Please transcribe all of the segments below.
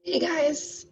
Hey guys.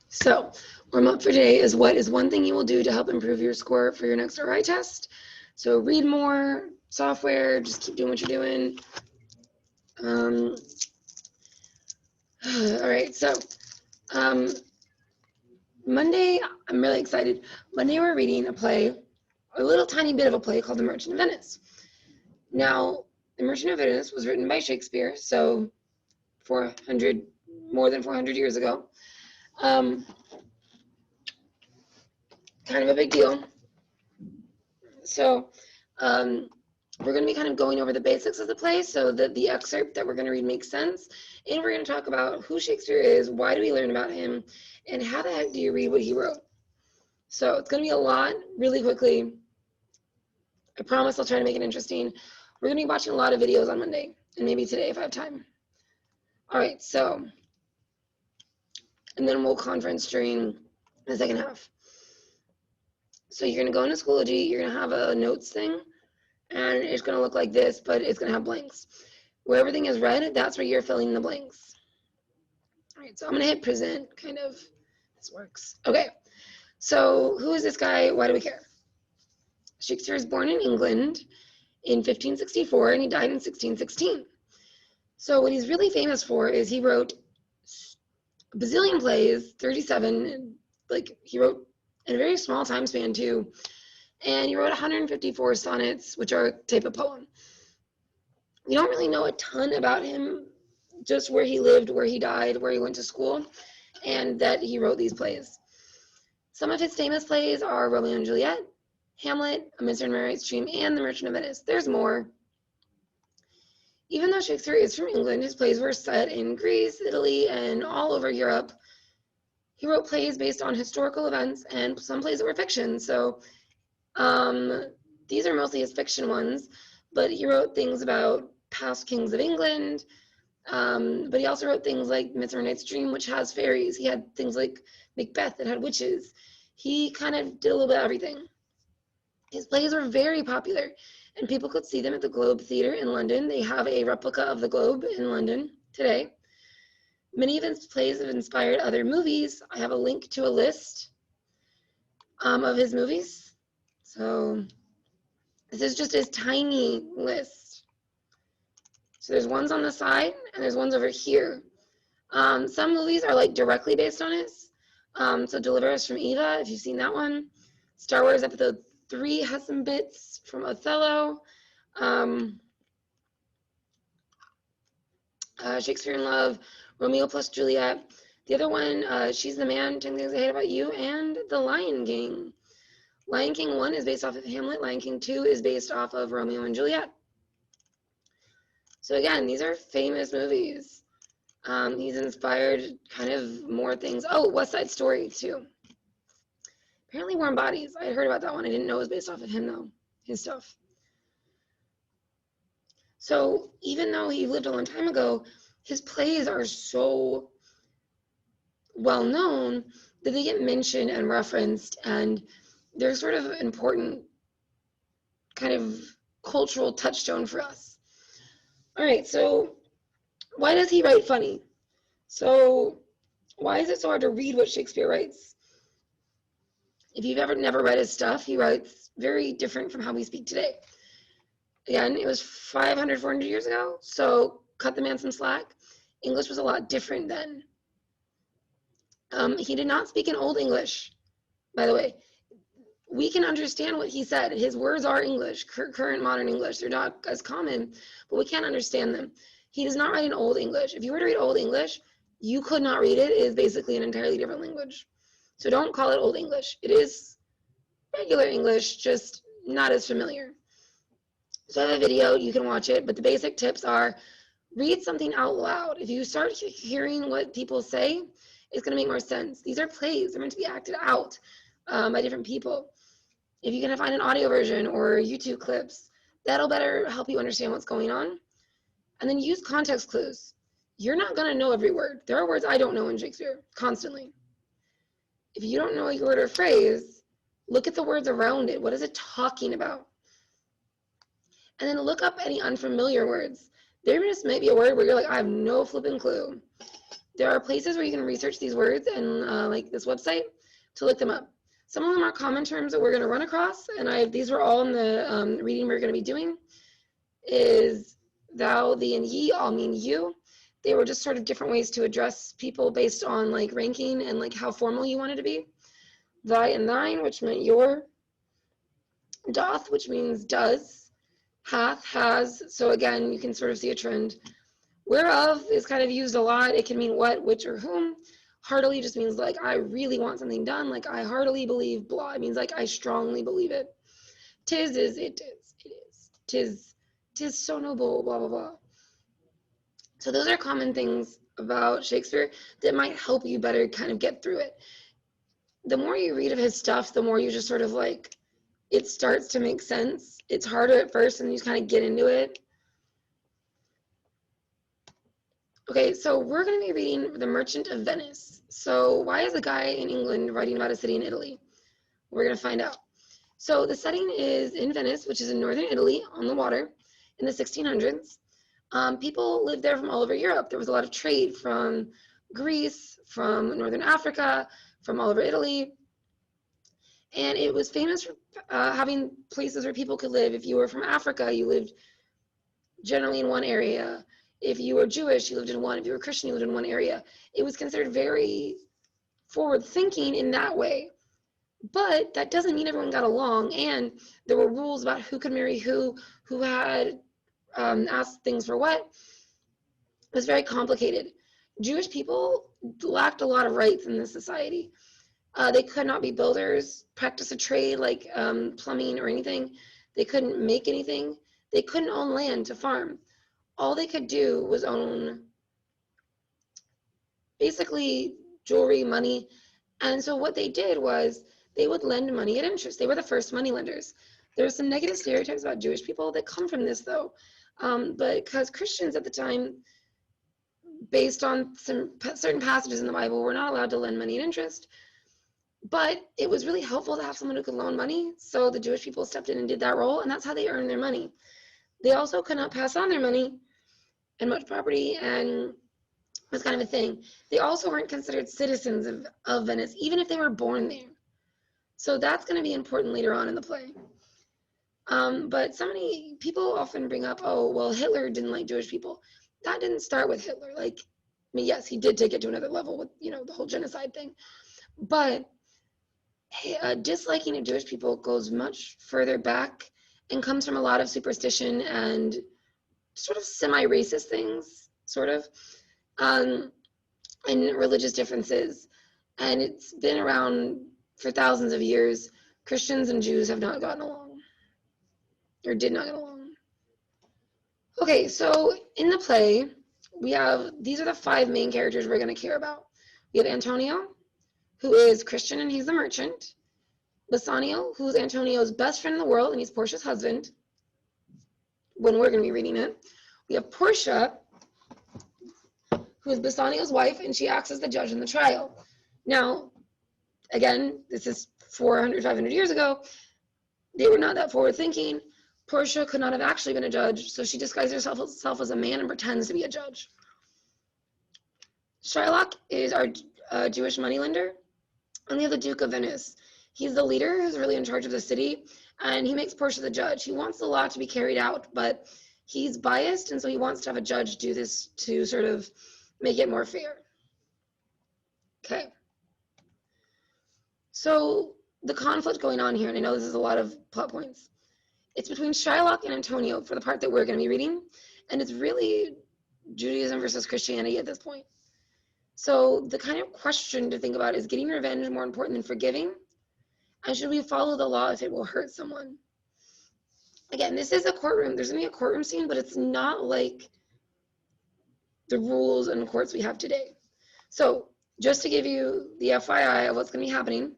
So warm up for today is what is one thing you will do to help improve your score for your next RI test. So read more software, just keep doing what you're doing. Um, all right, so um, Monday, I'm really excited. Monday we're reading a play, a little tiny bit of a play called The Merchant of Venice. Now, The Merchant of Venice was written by Shakespeare, so 400, more than 400 years ago. Um, kind of a big deal. So um, we're going to be kind of going over the basics of the play so that the excerpt that we're going to read makes sense. And we're going to talk about who Shakespeare is, why do we learn about him, and how the heck do you read what he wrote. So it's going to be a lot really quickly. I promise I'll try to make it interesting. We're going to be watching a lot of videos on Monday, and maybe today if I have time. All right, so, and then we'll conference during the second half. So you're going to go into Schoology, you're going to have a notes thing, and it's going to look like this, but it's going to have blanks. Where everything is red, that's where you're filling in the blanks. All right, so I'm going to hit present, kind of. This works. Okay, so who is this guy? Why do we care? Shakespeare was born in England in 1564, and he died in 1616. So what he's really famous for is he wrote a bazillion plays, 37, like he wrote in a very small time span too, and he wrote 154 sonnets, which are a type of poem. We don't really know a ton about him, just where he lived, where he died, where he went to school, and that he wrote these plays. Some of his famous plays are Romeo and Juliet, Hamlet, A Midsummer Night's Dream, and The Merchant of Venice. There's more. Even though Shakespeare is from England, his plays were set in Greece, Italy, and all over Europe. He wrote plays based on historical events and some plays that were fiction. So these are mostly his fiction ones, but he wrote things about past kings of England. But he also wrote things like Midsummer Night's Dream, which has fairies. He had things like Macbeth that had witches. He kind of did a little bit of everything. His plays were very popular, and people could see them at the Globe Theatre in London. They have a replica of the Globe in London today. Many of his plays have inspired other movies. I have a link to a list of his movies. So this is just his tiny list. So there's ones on the side, and there's ones over here. Some movies are like directly based on his. So Deliver Us from Eva, if you've seen that one. Star Wars Episode 3 has some bits from Othello. Shakespeare in Love, Romeo plus Juliet. The other one, She's the Man, 10 Things I Hate About You, and The Lion King. Lion King 1 is based off of Hamlet. Lion King 2 is based off of Romeo and Juliet. So again, these are famous movies. He's inspired kind of more things. Oh, West Side Story too. Apparently Warm Bodies. I had heard about that one. I didn't know it was based off of him though, his stuff. So even though he lived a long time ago, his plays are so well known that they get mentioned and referenced, and they're sort of important kind of cultural touchstone for us. All right, so why does he write funny? So why is it so hard to read what Shakespeare writes? If you've ever never read his stuff, he writes very different from how we speak today. Again, it was 500, 400 years ago, so cut the man some slack. English was a lot different then. He did not speak in Old English, by the way. We can understand what he said. His words are English, current modern English. They're not as common, but we can't understand them. He does not write in Old English. If you were to read Old English, you could not read it. It is basically an entirely different language. So don't call it Old English. It is regular English, just not as familiar. So I have a video, you can watch it, but the basic tips are read something out loud. If you start hearing what people say, it's going to make more sense. These are plays. They're meant to be acted out by different people. If you can find an audio version or YouTube clips, that'll better help you understand what's going on. And then use context clues. You're not going to know every word. There are words I don't know in Shakespeare constantly. If you don't know a word or phrase, look at the words around it. What is it talking about? And then look up any unfamiliar words. There just might be a word where you're like, I have no flipping clue. There are places where you can research these words and like this website to look them up. Some of them are common terms that we're going to run across, and these were all in the reading we're going to be doing. Is thou, thee, and ye all mean you. They were just sort of different ways to address people based on like ranking and like how formal you wanted to be. Thy and thine, which meant your. Doth, which means does. Hath, has. So again, you can sort of see a trend. Whereof is kind of used a lot. It can mean what, which, or whom. Heartily just means like I really want something done. Like I heartily believe blah. It means like I strongly believe it. Tis is it is. It is. Tis so noble, blah, blah, blah. So those are common things about Shakespeare that might help you better kind of get through it. The more you read of his stuff, the more you just sort of like, it starts to make sense. It's harder at first and you kind of get into it. Okay, so we're going to be reading The Merchant of Venice. So why is a guy in England writing about a city in Italy? We're going to find out. So the setting is in Venice, which is in northern Italy on the water in the 1600s. People lived there from all over Europe. There was a lot of trade from Greece, from northern Africa, from all over Italy. And it was famous for having places where people could live. If you were from Africa, you lived generally in one area. If you were Jewish, you lived in one. If you were Christian, you lived in one area. It was considered very forward thinking in that way. But that doesn't mean everyone got along. And there were rules about who could marry who had asked things for what. It was very complicated. Jewish people lacked a lot of rights in this society. They could not be builders, practice a trade like plumbing or anything. They couldn't make anything. They couldn't own land to farm. All they could do was own basically jewelry, money. And so what they did was they would lend money at interest. They were the first money lenders. There are some negative stereotypes about Jewish people that come from this, though. But because Christians at the time, based on some certain passages in the Bible, were not allowed to lend money at interest. But it was really helpful to have someone who could loan money. So the Jewish people stepped in and did that role, and that's how they earned their money. They also could not pass on their money and much property, and was kind of a thing. They also weren't considered citizens of Venice, even if they were born there. So that's going to be important later on in the play. But so many people often bring up, oh, well, Hitler didn't like Jewish people. That didn't start with Hitler. Like, I mean, yes, he did take it to another level with, the whole genocide thing. But disliking of Jewish people goes much further back and comes from a lot of superstition and sort of semi-racist things, sort of, and religious differences. And it's been around for thousands of years. Christians and Jews have not gotten along, or did not get along. Okay, so in the play, these are the 5 main characters we're going to care about. We have Antonio, who is Christian and he's the merchant. Bassanio, who's Antonio's best friend in the world and he's Portia's husband, when we're going to be reading it. We have Portia, who is Bassanio's wife, and she acts as the judge in the trial. Now, again, this is 400, 500 years ago. They were not that forward thinking. Portia could not have actually been a judge, so she disguises herself as a man and pretends to be a judge. Shylock is our Jewish moneylender, and we have the Duke of Venice. He's the leader who's really in charge of the city, and he makes Portia the judge. He wants the law to be carried out, but he's biased, and so he wants to have a judge do this to sort of make it more fair. Okay. So the conflict going on here, and I know this is a lot of plot points, it's between Shylock and Antonio for the part that we're going to be reading, and it's really Judaism versus Christianity at this point. So the kind of question to think about is getting revenge more important than forgiving? And should we follow the law if it will hurt someone? Again, this is a courtroom. There's going to be a courtroom scene, but it's not like the rules and courts we have today. So just to give you the FYI of what's going to be happening,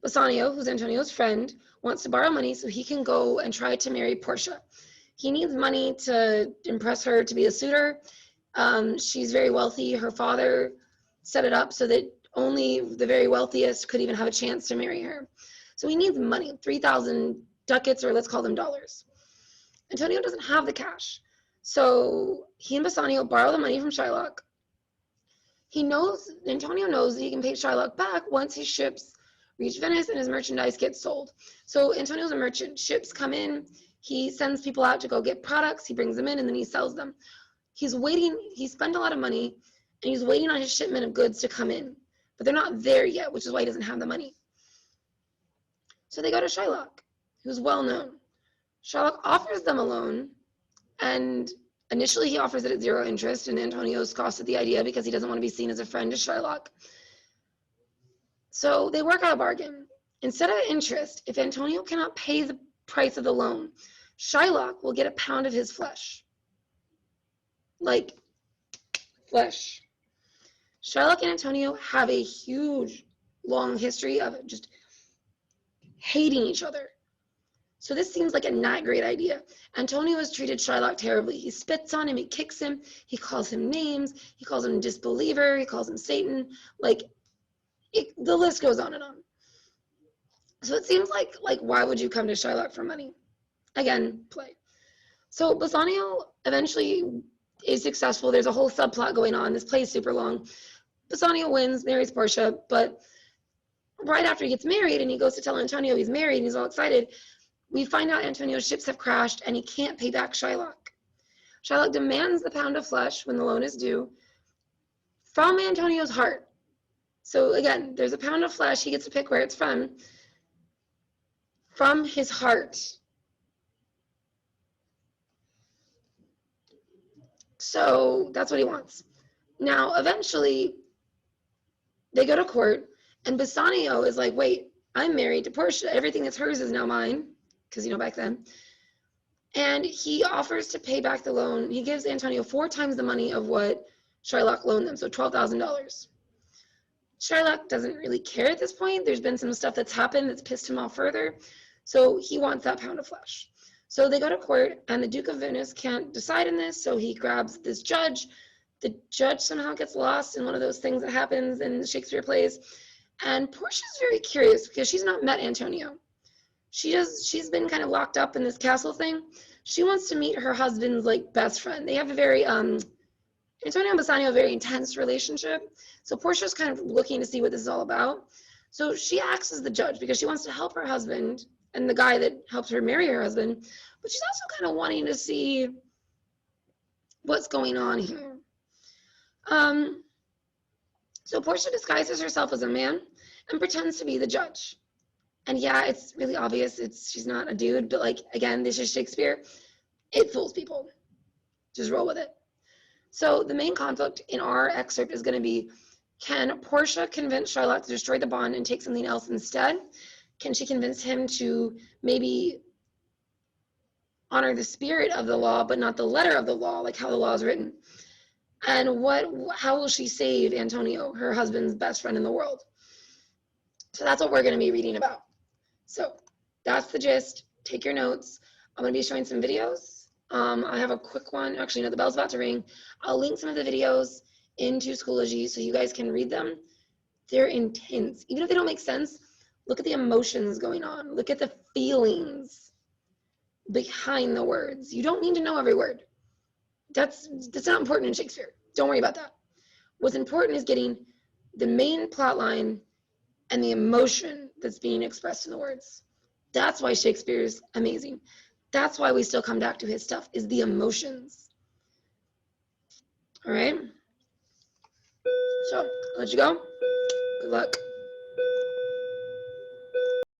Bassanio, who's Antonio's friend, wants to borrow money so he can go and try to marry Portia. He needs money to impress her to be a suitor. She's very wealthy. Her father set it up so that only the very wealthiest could even have a chance to marry her. So he needs money, 3,000 ducats, or let's call them dollars. Antonio doesn't have the cash. So he and Bassanio borrow the money from Shylock. Antonio knows that he can pay Shylock back once his ships reach Venice and his merchandise gets sold. So Antonio's a merchant. Ships come in, he sends people out to go get products, he brings them in, and then he sells them. He's waiting, he spent a lot of money, and he's waiting on his shipment of goods to come in. But they're not there yet, which is why he doesn't have the money. So they go to Shylock, who's well known. Shylock offers them a loan, and initially he offers it at 0 interest, and Antonio scoffs at the idea because he doesn't want to be seen as a friend to Shylock. So they work out a bargain. Instead of interest, if Antonio cannot pay the price of the loan, Shylock will get a pound of his flesh. Like, flesh. Shylock and Antonio have a huge, long history of just hating each other. So this seems like a not great idea. Antonio has treated Shylock terribly. He spits on him, he kicks him, he calls him names, he calls him disbeliever, he calls him Satan. Like, the list goes on and on. So it seems like why would you come to Shylock for money? Again, play. So Bassanio eventually is successful. There's a whole subplot going on. This play is super long. Bassanio wins, marries Portia, but right after he gets married and he goes to tell Antonio he's married and he's all excited, we find out Antonio's ships have crashed and he can't pay back Shylock. Shylock demands the pound of flesh when the loan is due from Antonio's heart. So again, there's a pound of flesh. He gets to pick where it's from his heart. So that's what he wants. Now, eventually, they go to court, and Bassanio is like, wait, I'm married to Portia. Everything that's hers is now mine, because, back then. And he offers to pay back the loan. He gives Antonio 4 times the money of what Shylock loaned them, so $12,000. Shylock doesn't really care at this point. There's been some stuff that's happened that's pissed him off further, so he wants that pound of flesh. So they go to court, and the Duke of Venice can't decide in this, so he grabs this judge. The judge somehow gets lost in one of those things that happens in Shakespeare plays, and Portia's very curious because she's not met Antonio. She's been kind of locked up in this castle thing. She wants to meet her husband's best friend. They have a very Antonio and Bassanio, a very intense relationship. So Portia's kind of looking to see what this is all about. So she acts as the judge because she wants to help her husband and the guy that helps her marry her husband, but she's also kind of wanting to see what's going on here. So Portia disguises herself as a man and pretends to be the judge. And yeah, it's really obvious she's not a dude, but again, this is Shakespeare. It fools people. Just roll with it. So the main conflict in our excerpt is going to be, can Portia convince Shylock to destroy the bond and take something else instead? Can she convince him to maybe honor the spirit of the law, but not the letter of the law, like how the law is written? And how will she save Antonio, her husband's best friend in the world? So that's what we're going to be reading about. So that's the gist. Take your notes. I'm going to be showing some videos. I have a quick one. Actually, no, the bell's about to ring. I'll link some of the videos into Schoology so you guys can read them. They're intense. Even if they don't make sense, look at the emotions going on. Look at the feelings behind the words. You don't need to know every word. That's not important in Shakespeare. Don't worry about that. What's important is getting the main plot line and the emotion that's being expressed in the words. That's why Shakespeare's amazing. That's why we still come back to his stuff, is the emotions. All right? So, I'll let you go. Good luck.